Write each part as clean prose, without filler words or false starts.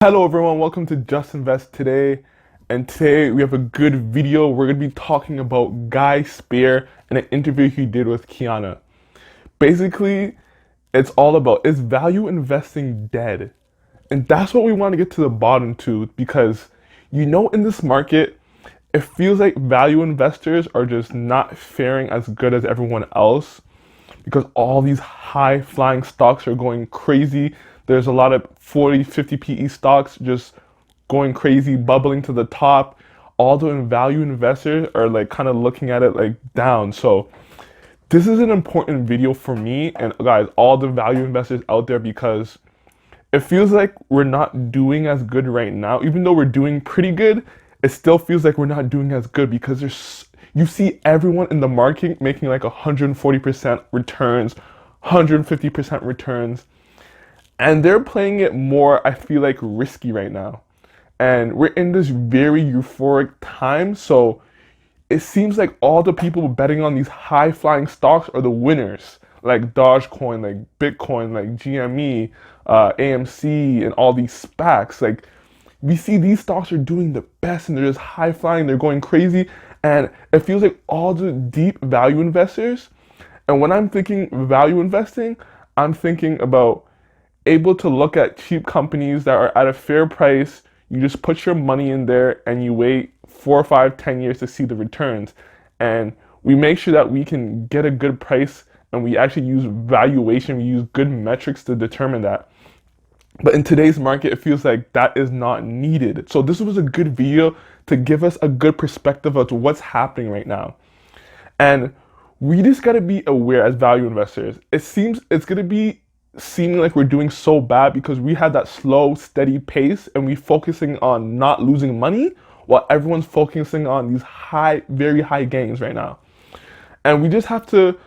Hello everyone, welcome to Just Invest Today. And today we have a good video. We're going to be talking about Guy Spier and an interview he did with Kiana. Basically, it's all about, is value investing dead? And that's what we want to get to the bottom to, because in this market, it feels like value investors are just not faring as good as everyone else because all these high flying stocks are going crazy. There's a lot of 40, 50 PE stocks just going crazy, bubbling to the top. All the value investors are like kind of looking at it like down. So this is an important video for me and guys, all the value investors out there, because it feels like we're not doing as good right now. Even though we're doing pretty good, it still feels like we're not doing as good because you see everyone in the market making like 140% returns, 150% returns, and they're playing it more, I feel like, risky right now. And we're in this very euphoric time, so it seems like all the people betting on these high flying stocks are the winners, like Dogecoin, like Bitcoin, like GME, AMC, and all these SPACs. Like we see these stocks are doing the best and they're just high flying, they're going crazy, and it feels like all the deep value investors. And when I'm thinking value investing, I'm thinking about able to look at cheap companies that are at a fair price. You just put your money in there and you wait 4 or 5, 10 years to see the returns. And we make sure that we can get a good price and we actually use valuation, we use good metrics to determine that. But in today's market, it feels like that is not needed. So this was a good video to give us a good perspective of what's happening right now. And we just got to be aware as value investors. It seems it's going to be seeming like we're doing so bad because we had that slow, steady pace and we focusing on not losing money while everyone's focusing on these high, very high gains right now. And we just have to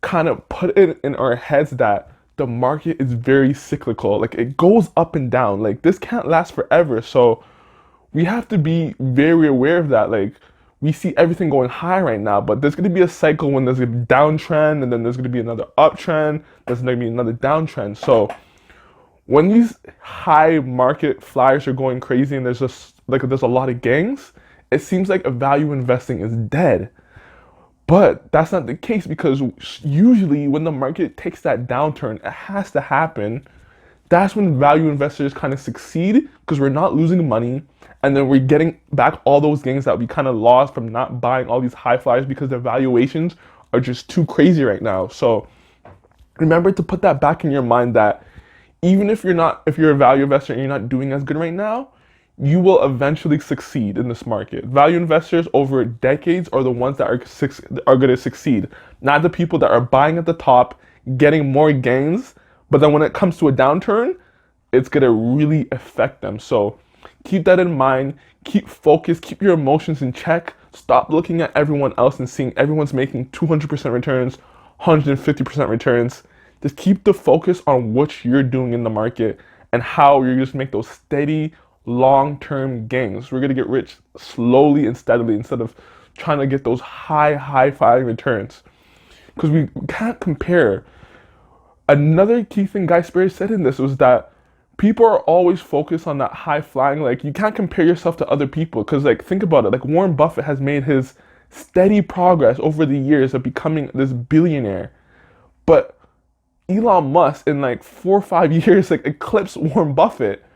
kind of put it in our heads that the market is very cyclical. Like it goes up and down. Like this can't last forever. So we have to be very aware of that. Like we see everything going high right now, but there's going to be a cycle when there's a downtrend, and then there's going to be another uptrend. There's going to be another downtrend. So when these high market flyers are going crazy and there's a lot of gangs, it seems like a value investing is dead. But that's not the case, because usually when the market takes that downturn, it has to happen. That's when value investors kind of succeed because we're not losing money, and then we're getting back all those gains that we kind of lost from not buying all these high flyers because their valuations are just too crazy right now. So remember to put that back in your mind that even if you're a value investor and you're not doing as good right now, you will eventually succeed in this market. Value investors over decades are the ones that are going to succeed, not the people that are buying at the top, getting more gains, but then when it comes to a downturn, it's going to really affect them. So keep that in mind. Keep focused. Keep your emotions in check. Stop looking at everyone else and seeing everyone's making 200% returns, 150% returns. Just keep the focus on what you're doing in the market and how you're just make those steady, long-term gains. We're going to get rich slowly and steadily instead of trying to get those high flying returns. Because we can't compare. Another key thing Guy Spier said in this was that people are always focused on that high flying. Like you can't compare yourself to other people, because like think about it. Like Warren Buffett has made his steady progress over the years of becoming this billionaire, but Elon Musk in like 4 or 5 years like eclipsed Warren Buffett.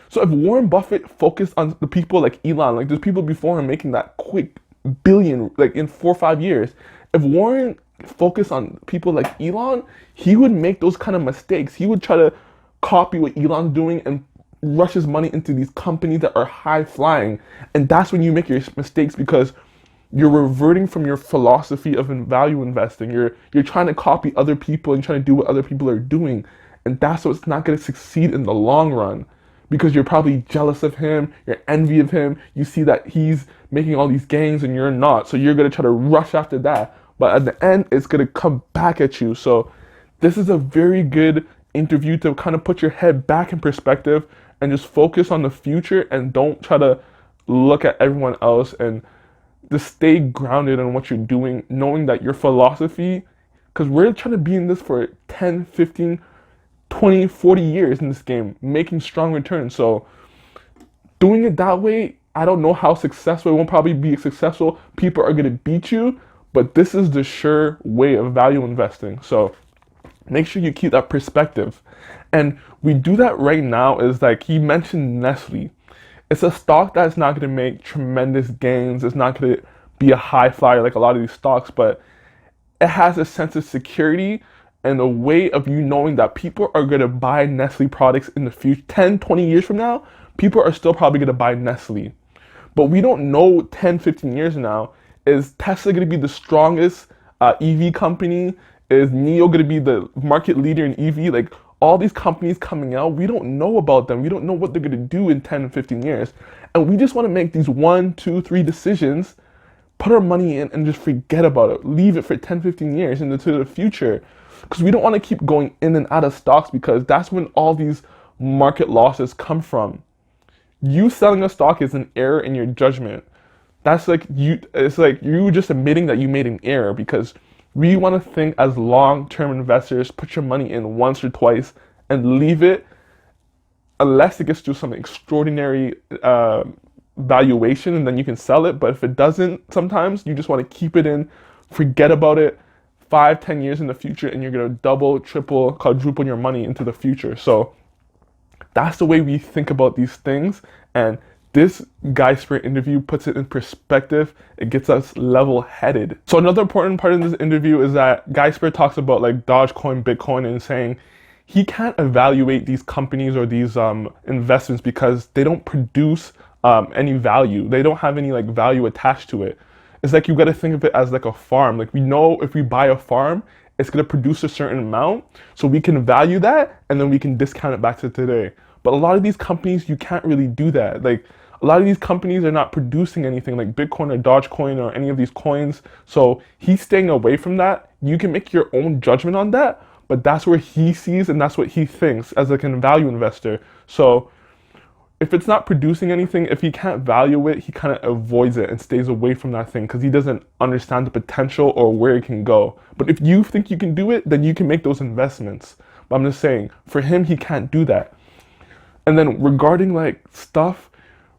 So if Warren Buffett focused on the people like Elon, like there's people before him making that quick billion like in 4 or 5 years. If Warren focused on people like Elon, he would make those kind of mistakes. He would try to copy what Elon's doing and rush his money into these companies that are high flying. And that's when you make your mistakes, because you're reverting from your philosophy of value investing. You're trying to copy other people and trying to do what other people are doing. And that's what's not going to succeed in the long run, because you're probably jealous of him, you're envy of him, you see that he's making all these gains and you're not, so you're going to try to rush after that, but at the end it's going to come back at you. So this is a very good interview to kind of put your head back in perspective and just focus on the future, and don't try to look at everyone else, and just stay grounded in what you're doing, knowing that your philosophy, because we're trying to be in this for 10, 15, 20, 40 years in this game, making strong returns. So Doing it that way, I don't know how successful. It won't probably be successful. People are gonna beat you, but this is the sure way of value investing. So make sure you keep that perspective. And we do that right now is like he mentioned Nestle. It's a stock that's not going to make tremendous gains. It's not going to be a high flyer like a lot of these stocks, but it has a sense of security and a way of you knowing that people are going to buy Nestle products in the future. 10, 20 years from now, people are still probably going to buy Nestle. But we don't know 10, 15 years now, is Tesla going to be the strongest EV company? Is NIO going to be the market leader in EV? Like all these companies coming out, we don't know about them. We don't know what they're going to do in 10 and 15 years. And we just want to make these 1, 2, 3 decisions, put our money in and just forget about it. Leave it for 10, 15 years into the future. Because we don't want to keep going in and out of stocks because that's when all these market losses come from. You selling a stock is an error in your judgment. That's like you, it's like you just admitting that you made an error because we want to think as long-term investors, put your money in once or twice and leave it unless it gets to some extraordinary valuation and then you can sell it. But if it doesn't, sometimes you just want to keep it in, forget about it 5, 10 years in the future and you're going to double, triple, quadruple your money into the future. So that's the way we think about these things. And this Guy Spier interview puts it in perspective. It gets us level-headed. So another important part of this interview is that Guy Spier talks about like Dogecoin, Bitcoin, and saying he can't evaluate these companies or these investments because they don't produce any value. They don't have any like value attached to it. It's like you got to think of it as like a farm. Like we know if we buy a farm, it's going to produce a certain amount. So we can value that and then we can discount it back to today. But a lot of these companies, you can't really do that. Like a lot of these companies are not producing anything like Bitcoin or Dogecoin or any of these coins. So he's staying away from that. You can make your own judgment on that, but that's where he sees and that's what he thinks as like a value investor. So if it's not producing anything, if he can't value it, he kind of avoids it and stays away from that thing because he doesn't understand the potential or where it can go. But if you think you can do it, then you can make those investments. But I'm just saying, for him, he can't do that. And then regarding like stuff,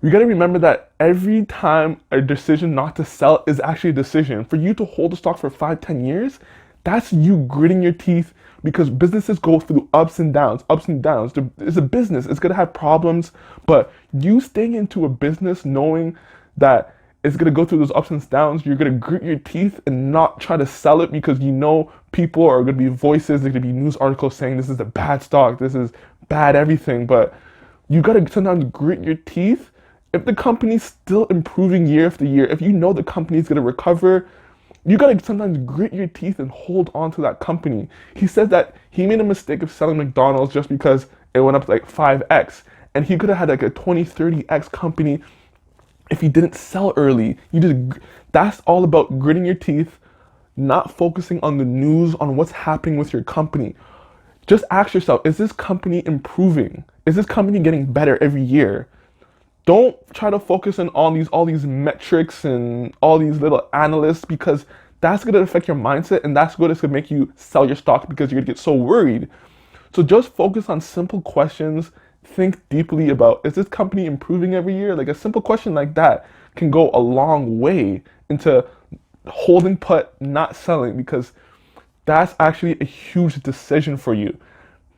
we got to remember that every time a decision not to sell is actually a decision. For you to hold a stock for 5, 10 years, that's you gritting your teeth because businesses go through ups and downs, ups and downs. It's a business, it's going to have problems, but you staying into a business knowing that it's going to go through those ups and downs, you're going to grit your teeth and not try to sell it because you know people are going to be voices, there's going to be news articles saying this is a bad stock, this is bad everything, but you got to sometimes grit your teeth. If the company's still improving year after year, if you know the company's going to recover, you got to sometimes grit your teeth and hold on to that company. He said that he made a mistake of selling McDonald's just because it went up like 5x. And he could have had like a 20, 30x company if he didn't sell early. That's all about gritting your teeth, not focusing on the news, on what's happening with your company. Just ask yourself, is this company improving? Is this company getting better every year? Don't try to focus on all these metrics and all these little analysts because that's going to affect your mindset and that's going to make you sell your stock because you're going to get so worried. So just focus on simple questions. Think deeply about, is this company improving every year? Like a simple question like that can go a long way into holding put, not selling, because that's actually a huge decision for you.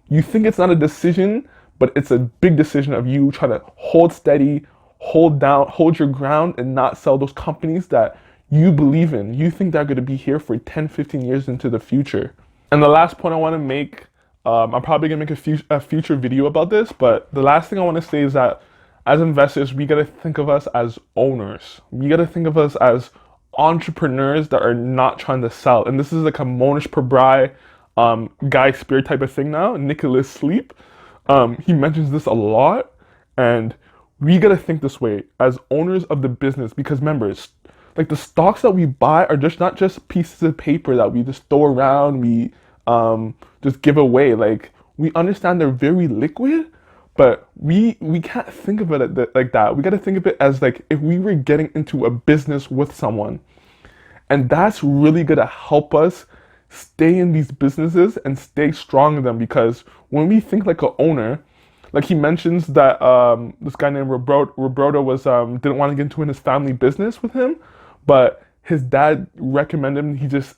You think it's not a decision, but it's a big decision of you trying to hold steady, hold down, hold your ground and not sell those companies that you believe in. You think they're going to be here for 10, 15 years into the future. And the last point I want to make, I'm probably going to make a future video about this, but the last thing I want to say is that as investors, we got to think of us as owners. We got to think of us as entrepreneurs that are not trying to sell. And this is like a Monish Pabrai, Guy Spier type of thing now, Nicholas Sleep. He mentions this a lot, and we gotta think this way as owners of the business because remember, like the stocks that we buy are just not just pieces of paper that we just throw around, we just give away. Like we understand they're very liquid, but we can't think of it like that. We gotta think of it as like if we were getting into a business with someone, and that's really gonna help us stay in these businesses and stay strong in them because when we think like an owner, Like he mentions that this guy named Roberto was didn't want to get into his family business with him, but his dad recommended him. He just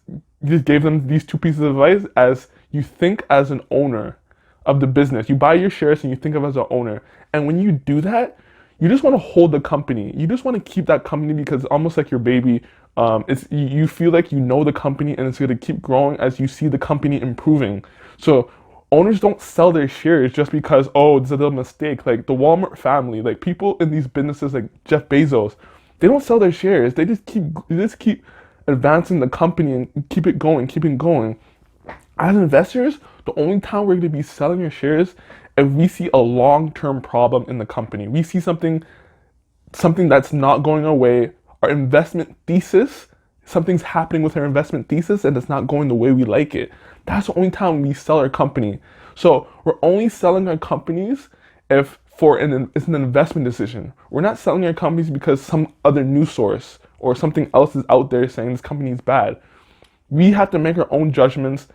gave them these two pieces of advice: as you think as an owner of the business, you buy your shares and you think of as an owner, and when you do that, you just want to hold the company. You just want to keep that company because it's almost like your baby. You feel like you know the company and it's going to keep growing as you see the company improving. So owners don't sell their shares just because, oh, it's a little mistake. Like the Walmart family, like people in these businesses like Jeff Bezos, they don't sell their shares. They just keep advancing the company and keep it going, keep it going. As investors, the only time we're going to be selling our shares if we see a long-term problem in the company. We see something that's not going away, our investment thesis, something's happening with our investment thesis and it's not going the way we like it. That's the only time we sell our company. So we're only selling our companies if it's an investment decision. We're not selling our companies because some other news source or something else is out there saying this company is bad. We have to make our own judgments,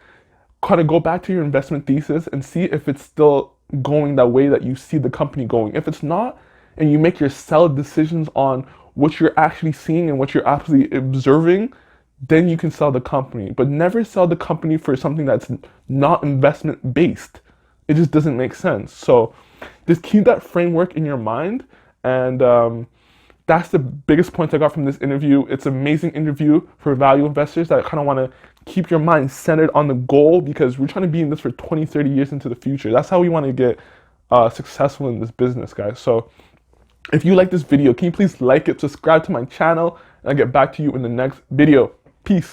kind of go back to your investment thesis and see if it's still going that way that you see the company going. If it's not, and you make your sell decisions on what you're actually seeing and what you're actually observing, then you can sell the company. But never sell the company for something that's not investment based. It just doesn't make sense. So just keep that framework in your mind. And that's the biggest point I got from this interview. It's an amazing interview for value investors that kind of want to keep your mind centered on the goal, because we're trying to be in this for 20, 30 years into the future. That's how we want to get successful in this business, guys. So if you like this video, can you please like it, subscribe to my channel, and I'll get back to you in the next video. Peace.